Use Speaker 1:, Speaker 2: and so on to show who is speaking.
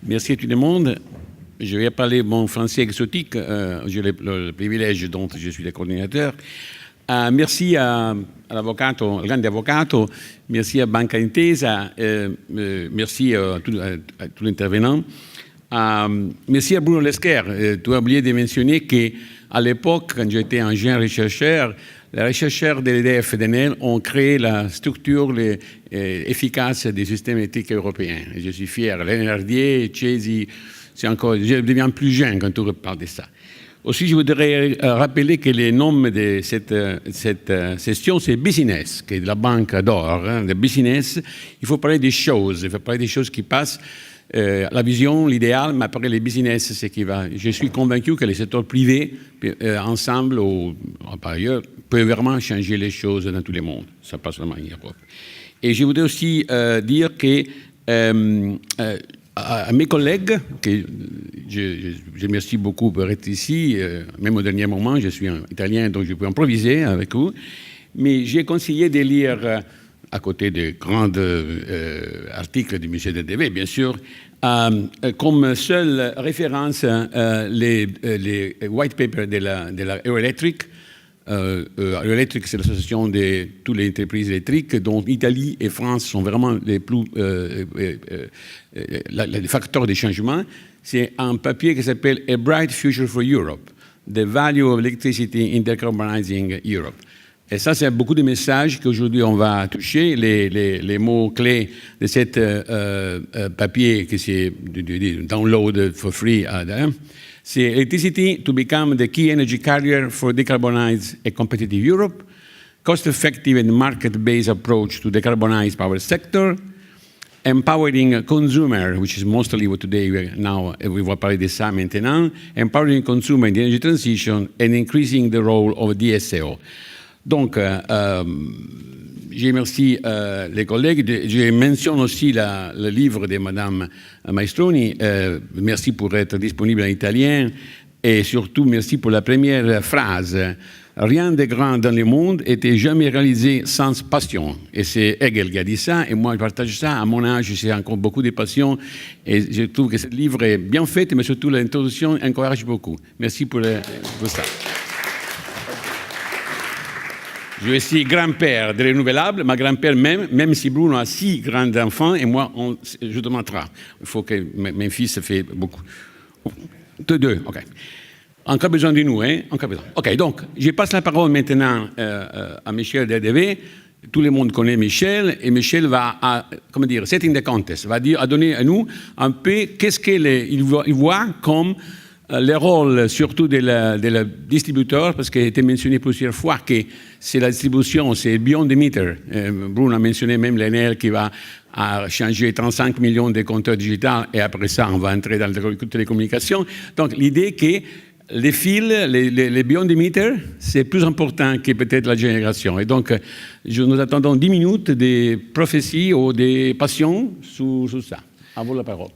Speaker 1: Merci à tout le monde. Je vais parler mon français exotique. J'ai le privilège dont je suis le coordinateur. Merci all'avvocato, al grande avvocato, merci à Banca Intesa, merci à tous les intervenants. Merci à Bruno Lesquer. Tu as oublié de mentionner qu'à l'époque, quand j'étais un jeune chercheur, les chercheurs de l'EDF et d'Enel ont créé la structure efficace des systèmes éthiques européens. Et je suis fier. Lenardier, Chesi, c'est encore, je deviens plus jeune quand on parle de ça. Aussi, je voudrais rappeler que le nom de cette session, c'est Business, que la banque adore. Hein, le business, il faut parler des choses, il faut parler des choses qui passent. La vision, l'idéal, mais après le business, c'est qui va. Je suis convaincu que les secteurs privés, ensemble ou par ailleurs, peuvent vraiment changer les choses dans tout le monde. Ça passe vraiment en Europe. Et je voudrais aussi dire que à mes collègues, que je remercie beaucoup pour être ici, même au dernier moment, je suis un Italien, donc je peux improviser avec vous, mais j'ai conseillé de lire, à côté des grands articles du musée de DV, bien sûr, comme seule référence les white papers de la Euroelectric. Euroelectric, c'est l'association de toutes les entreprises électriques, dont Italie et France sont vraiment les plus les facteurs de changement. C'est un papier qui s'appelle A Bright Future for Europe, The Value of Electricity in Decarbonizing Europe. Et ça, c'est beaucoup de messages qu'aujourd'hui on va toucher. Les mots-clés de cet papier que c'est download for free. C'est Electricity to become the key energy carrier for decarbonized and competitive Europe, cost-effective and market-based approach to decarbonize power sector, empowering consumer, which is mostly what today we will parler de ça maintenant, empowering consumer in the energy transition and increasing the role of DSO. Donc, je remercie les collègues. Je mentionne aussi le livre de Madame Maestroni. Merci pour être disponible en italien. Et surtout, merci pour la première phrase. Rien de grand dans le monde n'était jamais réalisé sans passion. Et c'est Hegel qui a dit ça. Et moi, je partage ça. À mon âge, j'ai encore beaucoup de passion. Et je trouve que ce livre est bien fait, mais surtout l'introduction encourage beaucoup. Merci pour ça. Je suis grand-père de renouvelables, ma grand-père même si Bruno a 6 grands-enfants, et moi, je demanderai. Il faut que mes fils fassent beaucoup. 2, ok. Encore besoin de nous, hein? Encore besoin. Ok, donc, je passe la parole maintenant à Michel DDV. Tout le monde connaît Michel, et Michel va, setting the contest, va donner à nous un peu qu'est-ce qu'il voit comme le rôle surtout de la distributeur, parce qu'il a été mentionné plusieurs fois que c'est la distribution, c'est beyond the meter. Bruno a mentionné même l'Enel qui va changer 35 millions de compteurs digitaux et après ça, on va entrer dans les télécommunications. Donc, l'idée que les fils, les beyond the meter, c'est plus important que peut-être la génération. Et donc, nous attendons 10 minutes de prophéties ou de passions sur ça. À vous la parole.